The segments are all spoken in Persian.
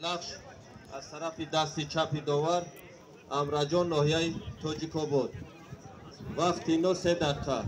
لخش از طرف دست چپ داور امرجان ناحیه تاجیک‌آباد. وقت اینا 3 دقیقه.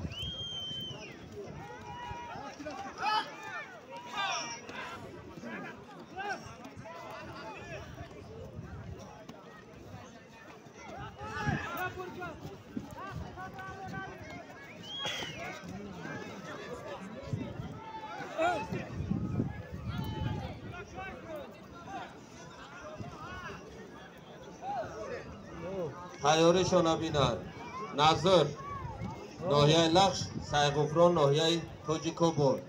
تیاریشان ببینند. نظر ناحیه لخش، سیغفران ناحیه تاجیک‌آباد.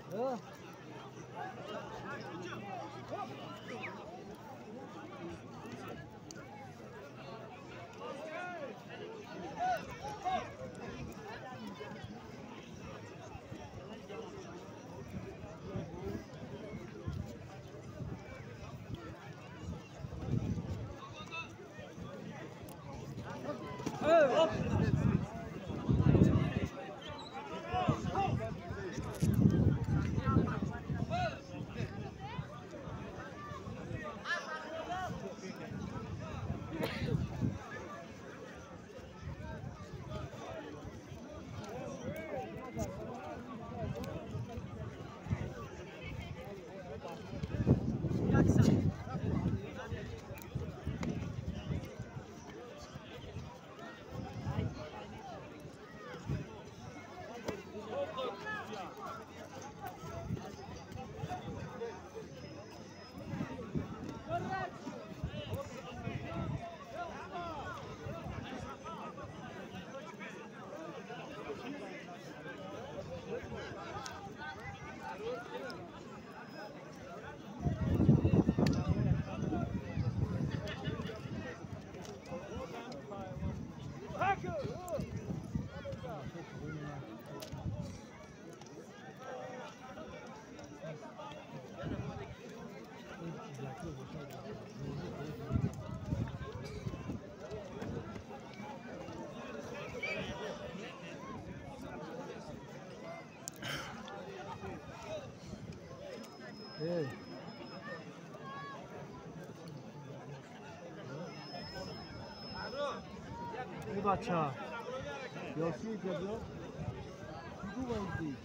بچه یاسی کجا؟ کدوم بایدی؟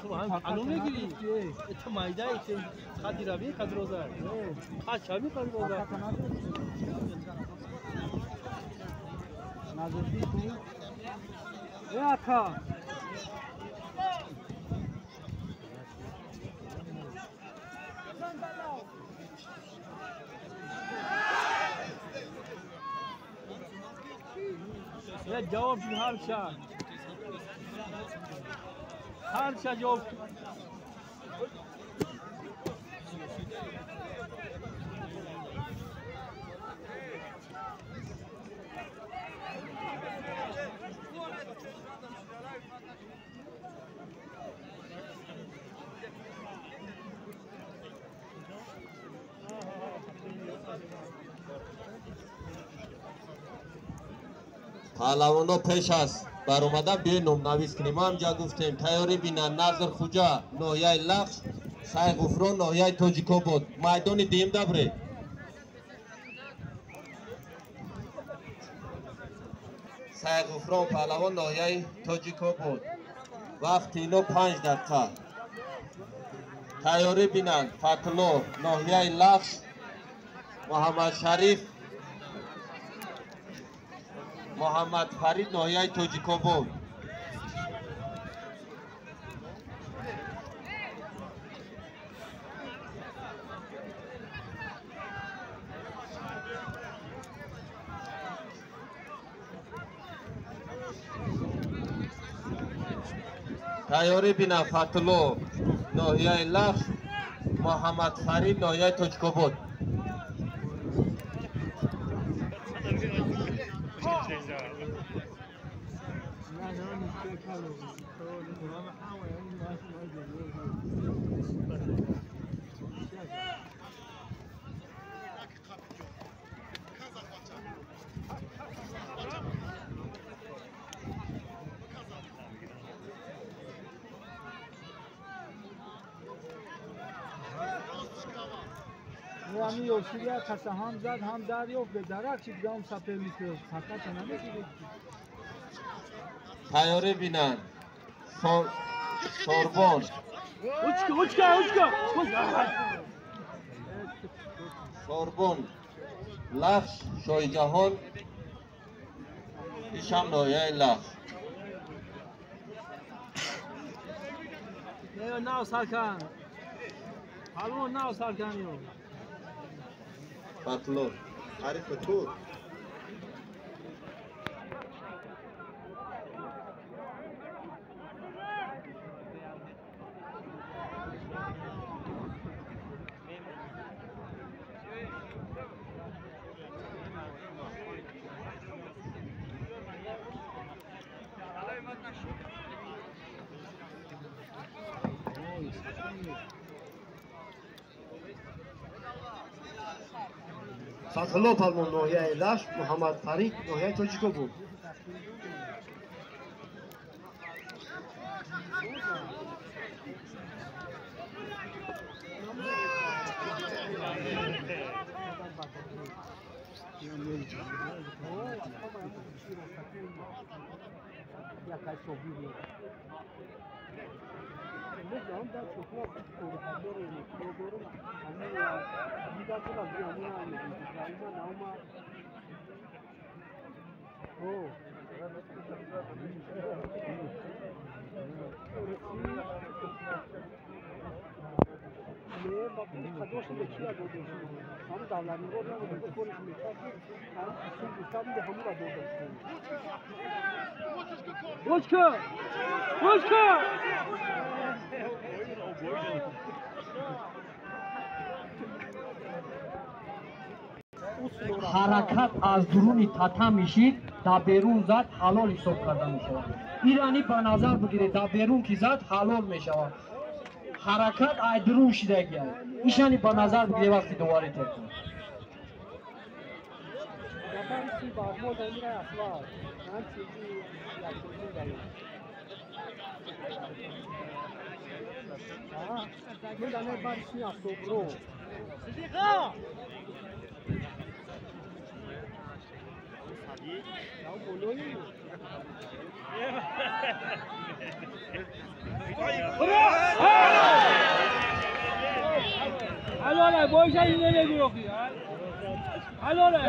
تو هم میگیری؟ تو مایده ایتی خدی روی خد روزه خد شبی خد روزه نظرتی تو؟ یا اکا یا جواب شد هر شد جواب پهلوانا پیش است بر اومدن بیاین نویس کنیم. ما همجا گفتیم تیاری بینن. نظر خوجا ناحیه لخش، سیغفران ناحیه تاجیک‌آباد. میدان دیم دبره. سیغفران پهلوان ناحیه تاجیک‌آباد. وقت اینا 5 دقیقه. تیاری بینن. فتلا ناحیه لخش، محمد شریف محمد فرید ناحیه تاجیک‌آباد. تیاری بینن. فتلا ناحیه لخش، محمد فرید ناحیه تاجیک‌آباد. یعنی یوشیا کسا هم زد هم دریافت به درک چی دام سپر میکرد فقط نمیگیره تیاری بینن سوربون سوربون لخش شوی جهان ایشم نویه لخش نه سرکن حالون نه سرکن یو بطلور عریف تور فتحالله پالمون نوحیه لشت محمد فرید نوحیه تاجیکو بود حرکت از درون تتا میشید در بیرون زد حلال حساب کرده میشود ایرانی به نظر بگیرید در بیرون کی زد حلال میشود حرکت از درون شده گیاد ایشانی به نظر بگیرید وقتی دوباره تکن حلاله باشه این نمیگو اخی حلاله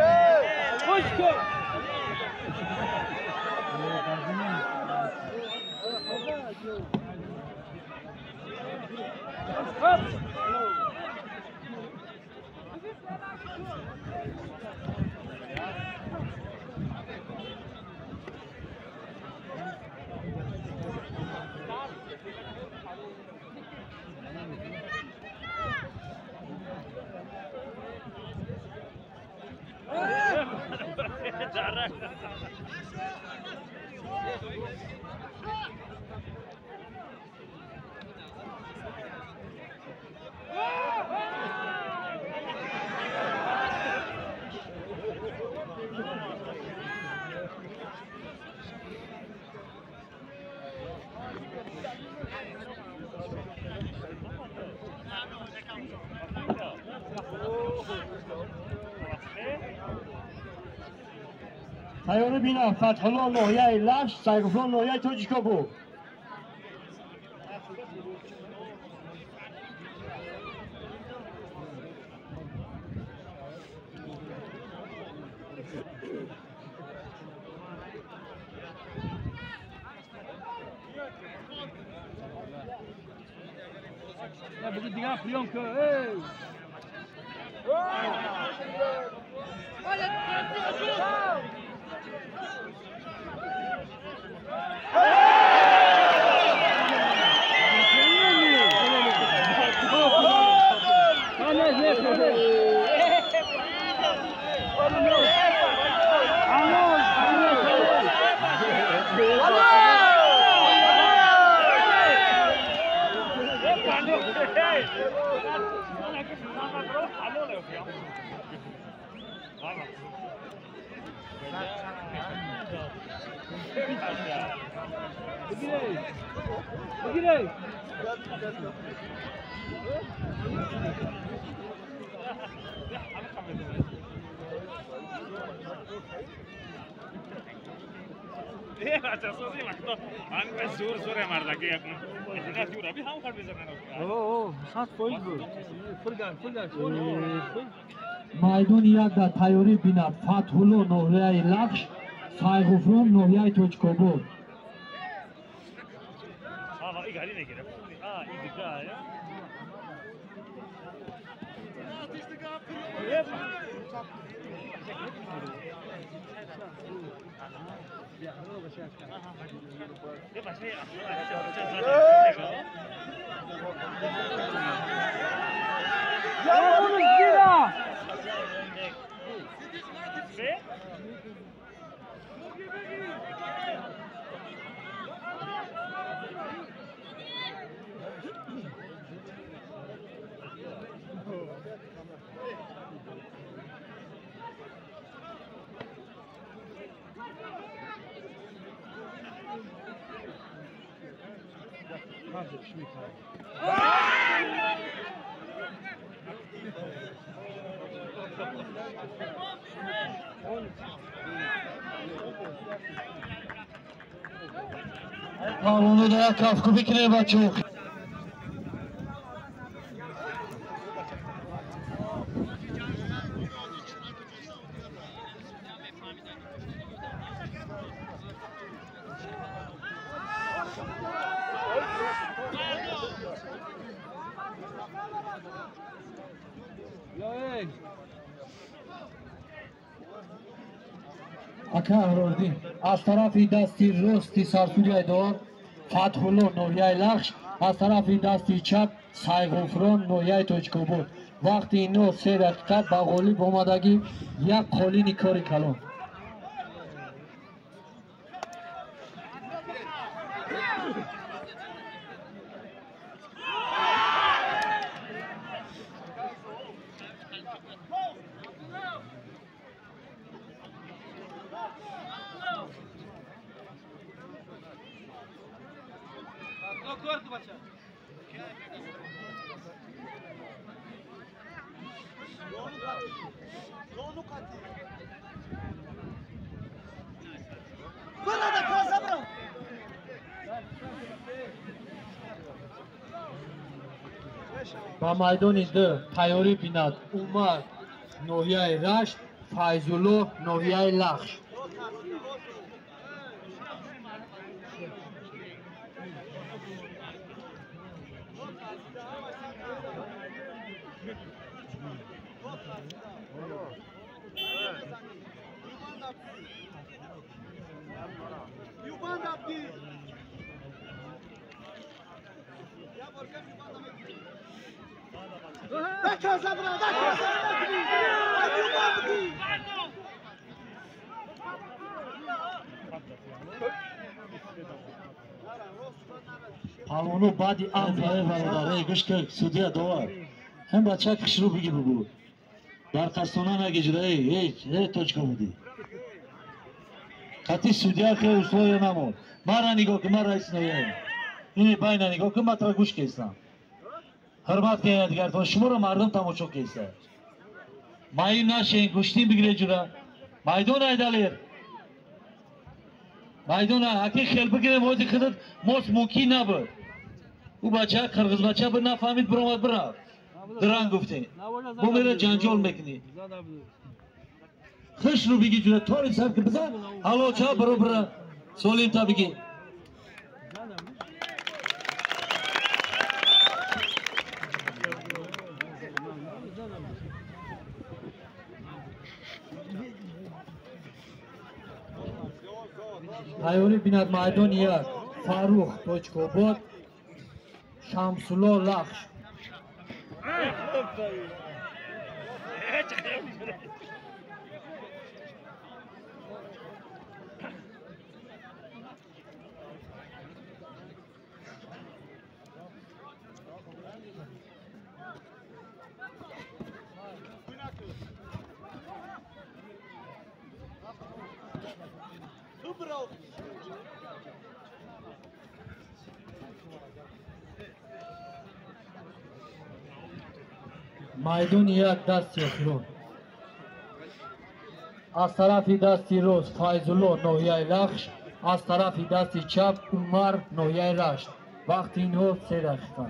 خوش کن تیاره بینم فتحالله نوحیه لشت سیغفران نوحیه تاجیکو بود Ya bugün diğer piyon kö. بگیره майдони як дар тайёрӣ бинад фатҳулло ноҳияи лахш сайғуфрон ноҳияи тоҷикобод Onu da kafku bikine bachuk. Aka Ahrordin az tarafi dasti rosti Sarsuriya Dor Fathullo nohiyai Lakhsh az tarafi dasti chap Sayğufron nohiyai Tochkobod vaqti ino 3 daqiqat ba g'olib omadagi yak qolini kori kalon با مایدانی دو تیاری بیند عمر نوحیه رشت فیضالله نوحیه لخش پالونو بعدی آمده برادر گوش که سودیا دوار هم بچه کش رو بگی بگو برقصدانه نگیجره ای توچکا بودی قطعی سودیا که اصلا یا نمون مرا نگاه که من رئیس نویم اینی باین نگاه که من ترا گوش کهستم حرمت که یادگرتان شما رو مردم تماشا کهسته مایی نشین گوشتین بگیره جورا مایدون ایدالیر مایدون اکی خیل بگیره موزی خدت موس موکی نبود او بچه قرغز بچه بود نفهمید برامد برا دران گفته بو میره جنجال میکنی خوش رو بگی جونه طوری سر که بزن حالا چه برو برا سولیم تا بگی تیاری بیند مایدان یک فاروق توچکوبود شمسالله لخش майдони як дасти Охирон. Аз тарафи дасти рост Файзулло ноҳияи Лахш, аз тарафи дасти чап Умар ноҳияи Рашт. Вақти инҳо 3 дақиқа.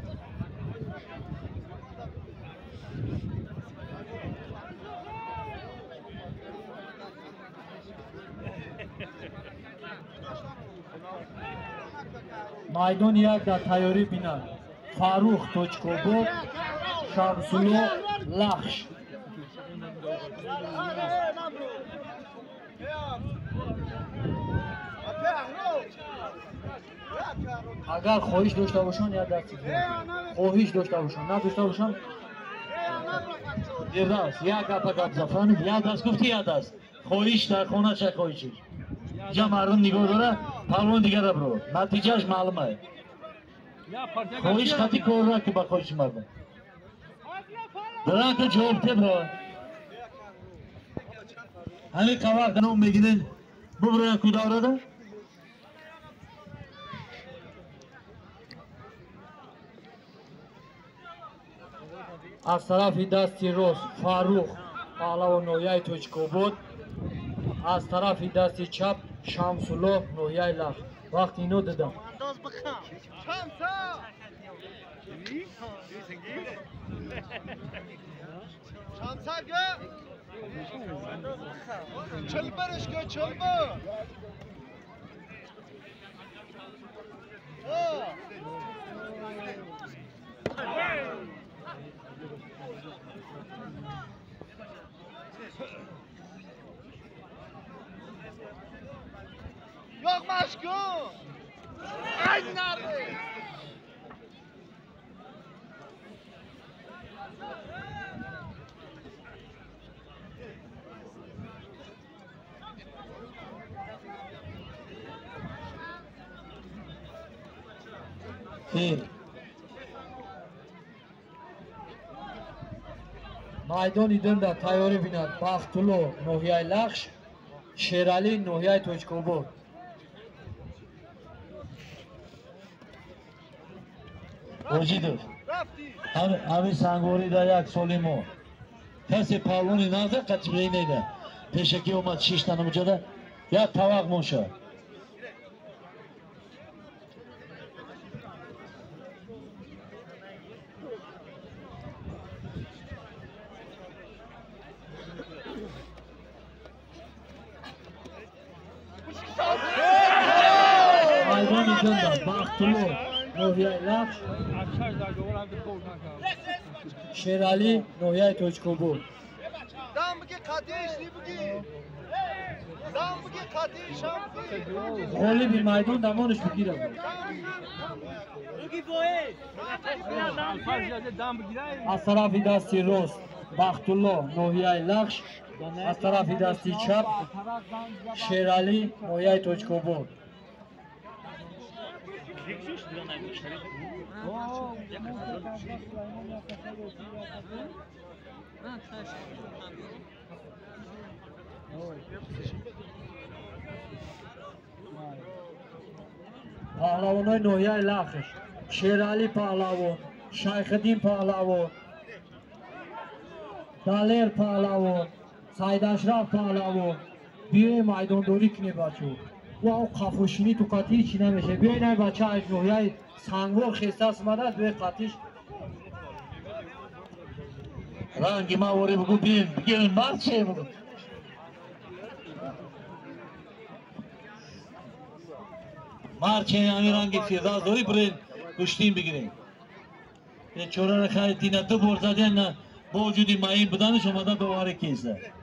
майдони як дар тайёрӣ бинанд Фаррух Точкобод, Шамсулло Лахш. агар хоҳиш дошта бошанд як дасти хоҳиш дошта бошанд надошта бошанд дирдаст як гапа гап зафранид як даст гуфти як даст хоҳиш дар хона ча хоҳиши ҷа мардум нигоҳ дора палвон дигара биро натиҷааш маълум аст хоҳиш хати корра ки ба хоҳиши мардум дарака ҷавоб те биро ҳамин қавақ ном мегирен бубура кудаврада аз тарафи дасти рост Фаррух паҳлавон ноҳияи Точкобод, аз тарафи дасти чап Шамсулло ноҳияи Лахш. вақти ино дидам Yok maşkum. Aynen. майдони дум дар тайёрӣ бинанд Бахтулло ноҳияи Лахш, Шералӣ ноҳияи Точкобод. Ожидов, ҳамин сангворӣ дар як соли мо касе палвони назар қатибрӣ неда пешакӣ омад 6 та намуҷада як тавақ моша майдони дум дар Бахтулло ноҳияи Лахш, Шералӣ ноҳияи Точкобод. Dam bugün katiş ne bugün? Dam bugün katiş şampiyon. ғолиби майдон дамонаш бигирад. аз тарафи дасти рост Бахтулло ноҳияи Лахш, аз тарафи дасти чап Шералӣ ноҳияи Точкобод. پهلوانای ناحیه لخش شیرعلی پهلوان، شیخ‌الدین پهلوان، دلیر پهلوان، سید اشرف پهلوان بیاین میدانداری کنیم بچه و او خفوشینی تو قطعی چی نمیشه. بیاین این بچه از ناحیه سنگوار خسته اسمده است بیاین قطعیش رنگی مواری بگو بیاین مرد چه بگو مرد چه همین رنگی فیضاز داری برین کشتین بگیرین. یه چوره را خیلی تینه دو بار زدین نه با وجودی ماین بدنش اومده دوباره کیسه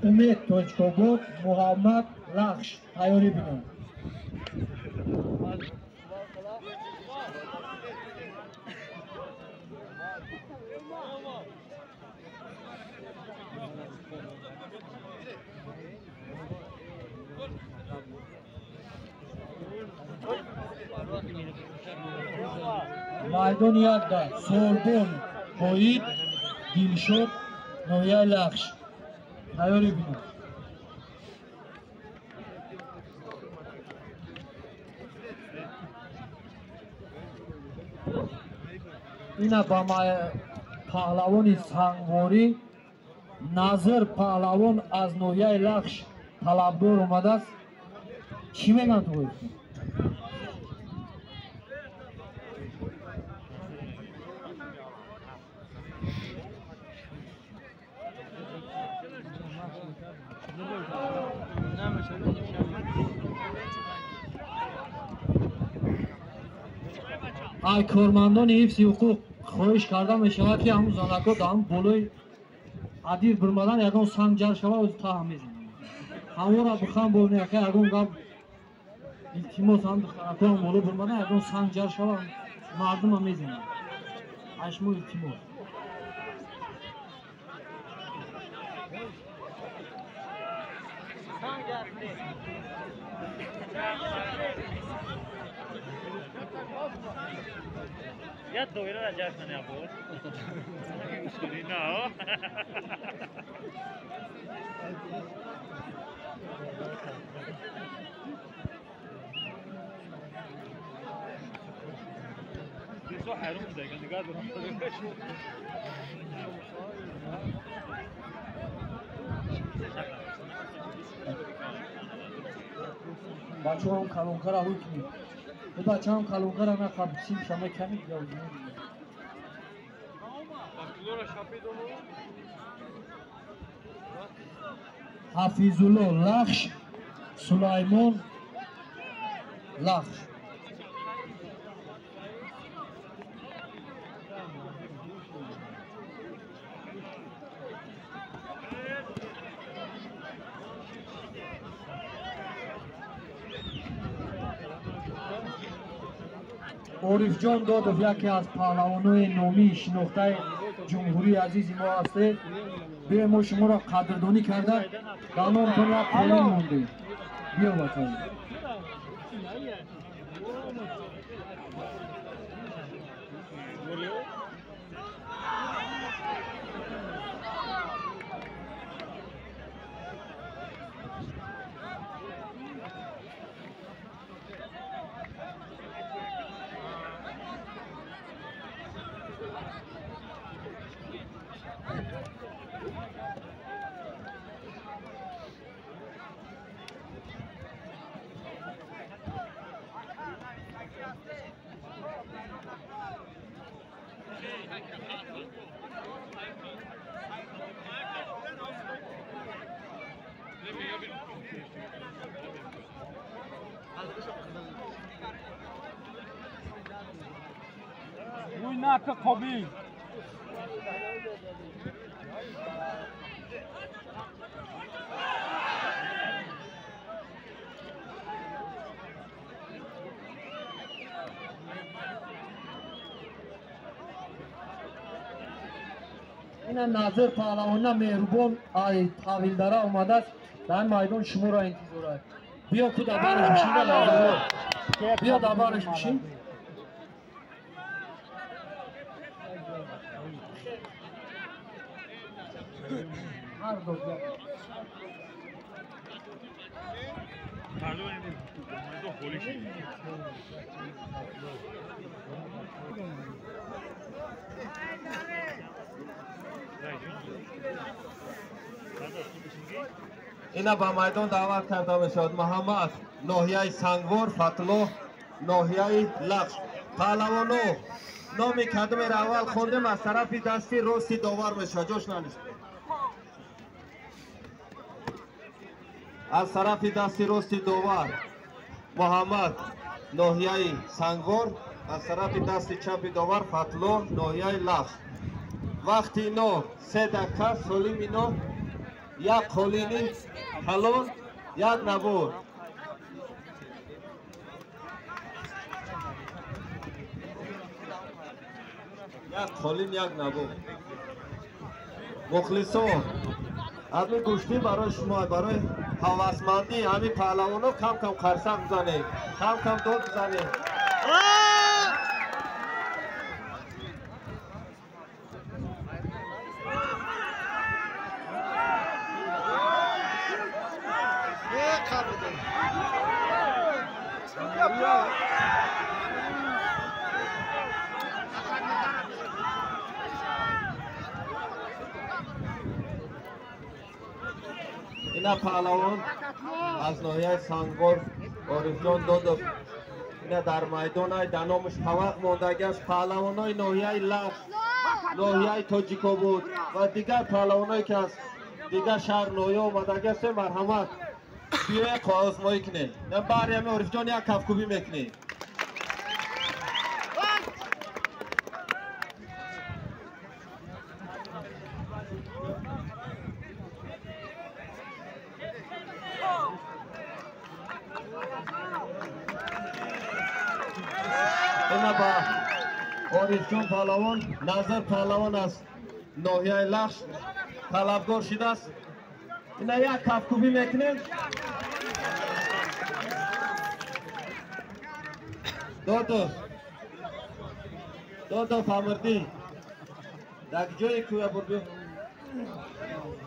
امید توچکوبود، محمد لخش تیاری بینم. майдон як да Солбон Ҳоид Дилшод ноҳияи Лахш тайёри бино. اینا با پهلوان سنگواری نظر پهلوان از نوحیه لخش طلبدار اومده است. چی میگن تو باید؟ ای کارمندان حفظ حقوق خواهش کرده می شود که همون زنکا در هم بالای عدیر برمدن یکان سنگ جر شود از تا هم میزنن همون را بخوام ببینه که یکان گم التماس هم زنکا هم بالا برمدن یکان سنگ جر شود مردم هم میزنن اشمو التماس یا دویره را جشن نبود مشکلی نه بیسو حروم دیگه نگاه دارم بچه هم کلونکر ها روی کنید بچه هم کلونکر هم نخواب سیم شما کنید یا حفیظالله لخش سلیمان لخش عارف جان دادов یکی از پهلوانای نامی شناخته جمهوری عزیز ما است. به ما شما را قدردانی کرده در نامتان یک قانون مانده. بیا بچه‌ها روی نک قبیل این ناظر پهلوان مهربان ای تحویلدار اومده است در میدان شما را انتظار است. بیا که دبرش بشین ناظر بیا دبرش بشین هر دو بیا اینا با میدان دعوت کرده میشد. محمد ناحیه سنگوار، فتلو ناحیه لخش. پهلوانو نام کدم را اول خوندم از طرف دستی راستی داور میشه. جوش ننشت از طرف دستی راستی داور محمد ناحیه سنگوار، از طرف دستی چپ داور فتلو ناحیه لخش. وقتی نو 3 دقیقه سالیم اینو یک قالینی کلون یک نبور. یک قالین یک نبور. مخلصان همین گوشتی برای شما برای هوسمندی همین پهلوانو کم کم خرسک بزنید، کم کم داد بزنید. اینا پهلوان از ناحیه سنگور عارف جان دادف اینا در میدان های دنامش توق ماندگی است. پهلوان های ناحیه لخ، ناحیه تاجیکو بود و دیگر پهلوان هایی که از دیگر شهر ناحیه آمدگی است. مرحمت بیای آزمایی کنه نه بر همه عارف جان یک کفکوبی میکنه. اینا با عارف جان پهلوان نظر پهلوان از ناحیه لخش طلبگار شده است. اینا یک کفکوبی میکنه. دو فامردی در جای کوی بردو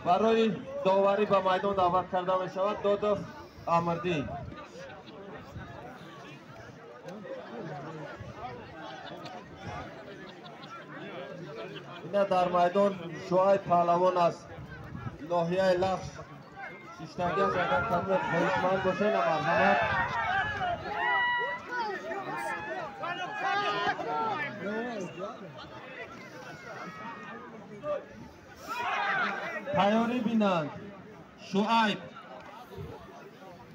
برای داوری به میدان دعوت کرده می شود. دو آمردی اینا در میدان شعایب پهلوان است ناحیه لخش شیشتگی است. اگر کمی خواهشمند باشه مرحمت تیاری بینند. شعایب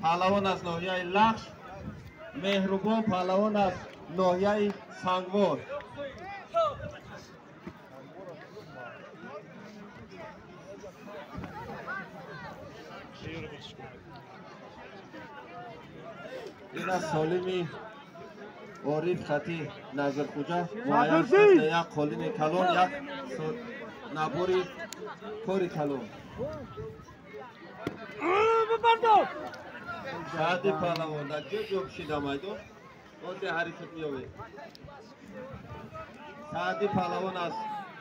پهلوان از ناحیه لخش، مهربان پهلوان از ناحیه سنگوار. این از سالمی عارف خطی نظر خوجا معین شده یک قالین کلان یک نبوری کاری کلان. شهدی پهلوان در جو بشیده میدان بازی حریفت میابه. شهدی پهلوان از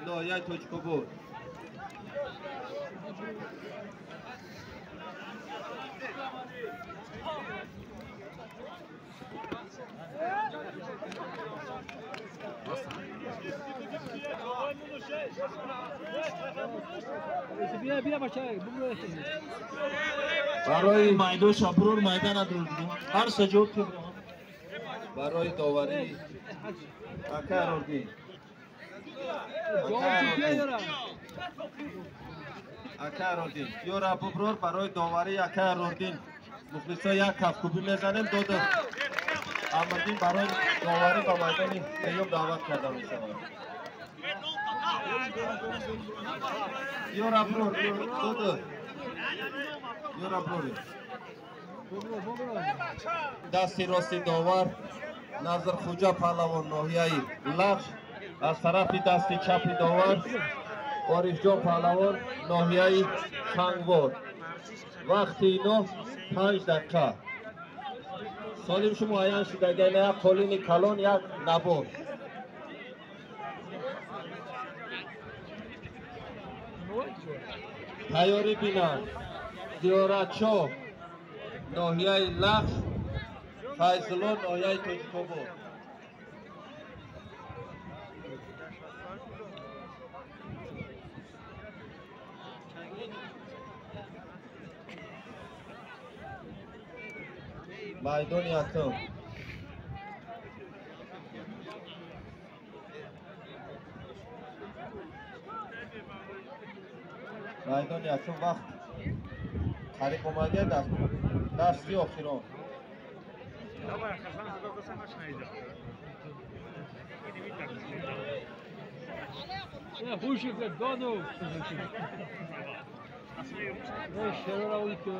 ناحیه تاجیکو بود. برای میدان شاپرور میدان ندارد هر سجود که برای داوری اکر اردی اکر اردی یورا ببرور برای داوری اکر اردی مخلصا یک کفکوبی میزنیم. دو آمدین برای داوری به میدان سیوم دعوت کرده می شود. یورا برور یورا برور دستی راستی داور نظر خوجا پهلوان ناحیه لخش از طرف دستی چپی داور عارف جان پهلوان ناحیه سنگوار. وقتی اینا 5 دقیقه. سالیم شما معین شده اگر یک قالین کلان یک نبار. تیاری بینند. زیارتشاه ناحیه لخش، فیضلان ناحیه تاجیکو بود. میدان یکم وقت قریب اومده دستی آخران. خوشی که دادو شرور اولی که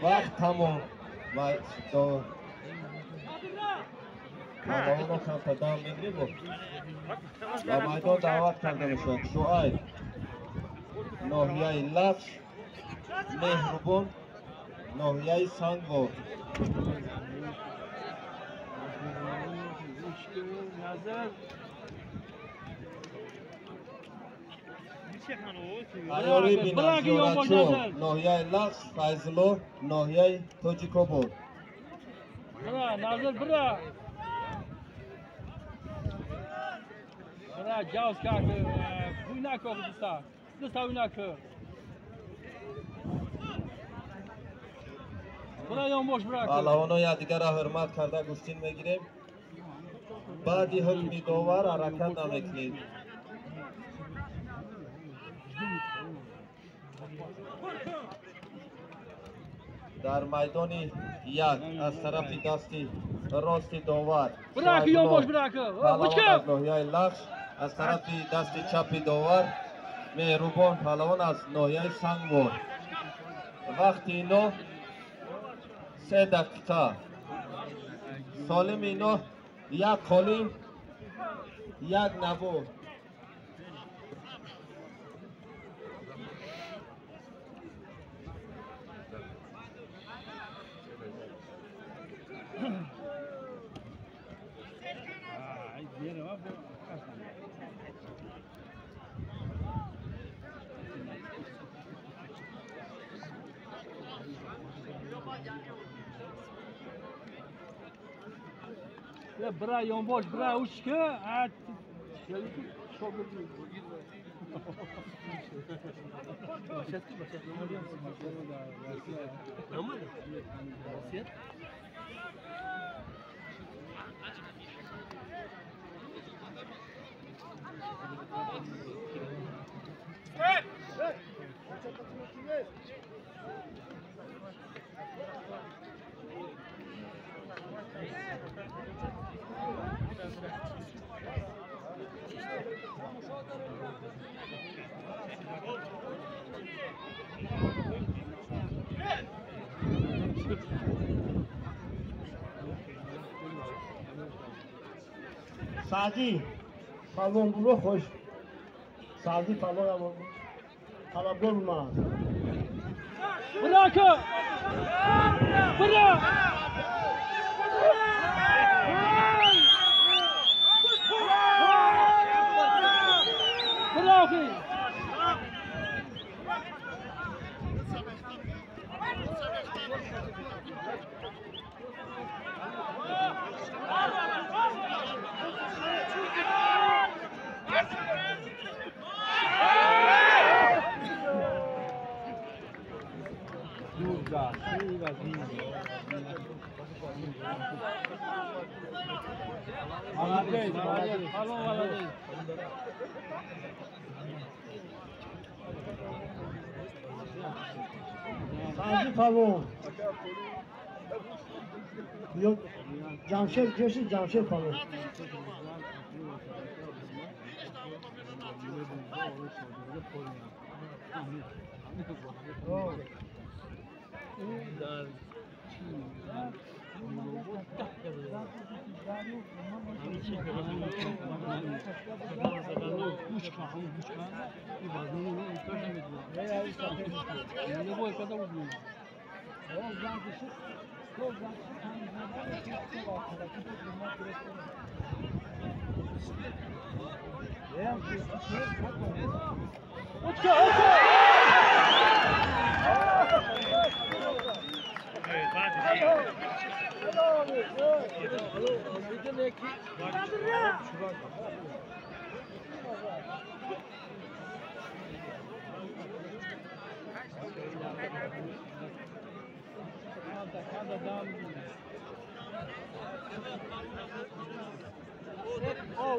وقت تمام پهلوان کم قدم میگیری بود و میدان دعوت کرده میشود. شعایب ناحیه لخش، مهربان ناحیه سنگوار. چه خانوادی؟ تیاری بینم زورچو ناحیه لخش فیضلو ناحیه توجیکوبود. برا نازل برا. برا جاوز کار بوی نکو دستا بوی نکو. برا یاموش برا. پهلوانان یا دیگر را حرمت کرده گفتین میگیریم. بعدی حکمی داور حرکت نمیکنید. در میدان یک از طرف دستی راست داور براک یاموش براک پهلوان از ناحیه لخش، از طرف دست چپ داور مهربان پهلوان از ناحیه سنگمور. وقت اینا 3 دقیقه. سالم اینا یک قالین یک نبو. برا یاموش برا اوشکه ات شو بگی سعدی پالون برو خوش. سعدی پالون هم طلبگار اومد. برا که برا برا که سعدی پالون. yok Camşer diyorsun Camşer palo.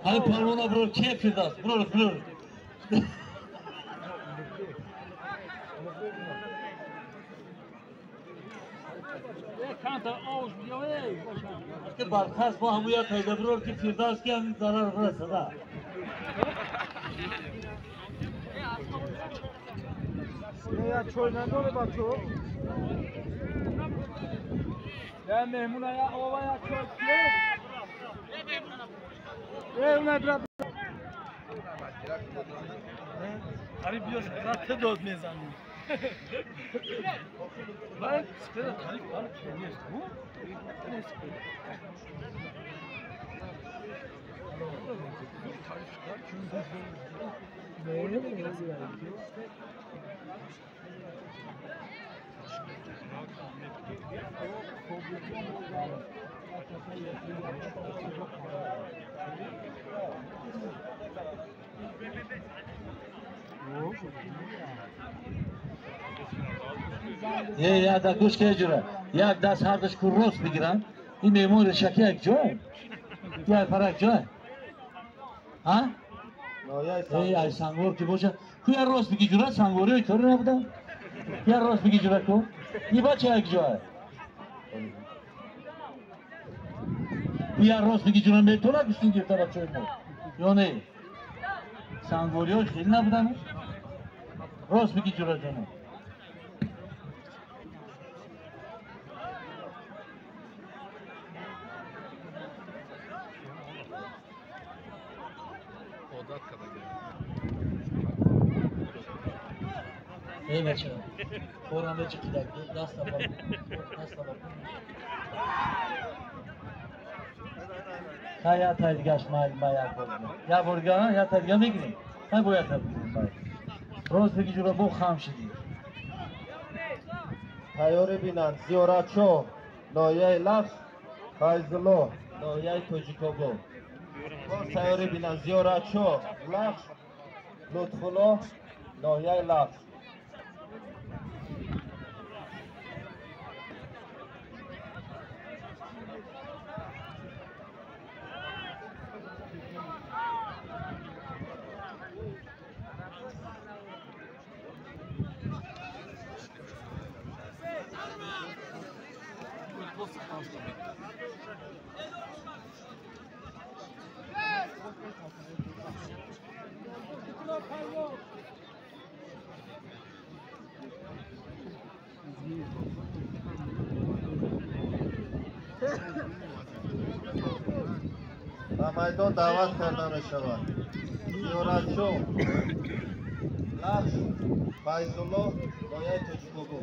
Hadi parmağına vurur, keyif firdaz, vurur, vurur. İşte barkas bu hamuya kayda vurur ki firdaz ki hem zarar vurursa da. Ya çoyla doğru bakıyor. Ya memuna ya ova ya çok ona bırak. Tarif biliyorsun, rahat da mezanı. Ben sıkıntı tarif alıp geliyorsun. Bu ne sıkıntı? یک گوش که جوره یک دست هردش که راست بگیرن این میمون رشکی یک جای یک فرق جای ها؟ ای سنگور که باشه تو یک راست بگی جوره سنگوری های کاری نبودن یک راست بگی جوره که این بچه یک جای یک راست بگی جوره میتونه بستین گرفته بچه های ما یا نه سنگوری های خیلی نبودن راست بگی جوره جانه ای بچه خورم بچه که دست نبا تا یا تا دیگهش ما یک بازم یا برگران یا تا دیگه میگیریم تا باید تا بگیریم روز بگی جورا بو خام شدیم تیاری بینن زیارتشو نایه لفظ فایزلو نایه توجیکوبو تیاری بینن زیارتشو لفظ لطفلو نایه لفظ و میدان دعوت کرده می شود زیارتشو لخش فیضالله نایه توجیکوبو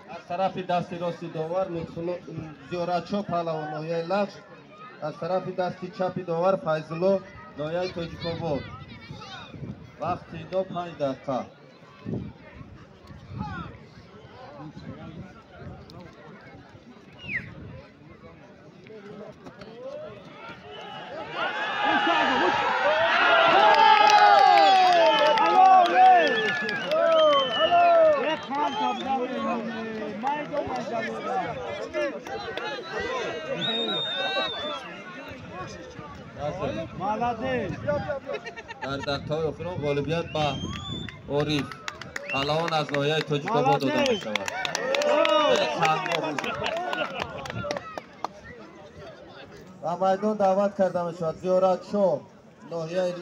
از طرف دستی راستی داور زیارتشو پهلوان نایه لخش از طرف دستی چپی داور فیضالله نایه توجیکوبو وقتی 5 دقیقه در دقیقه‌های اخیران غالبیت به عریف پهلوان از ناحیه توجیکوبو داده می شود. و میدان دعوت کرده می شود زیارتشو ناحیه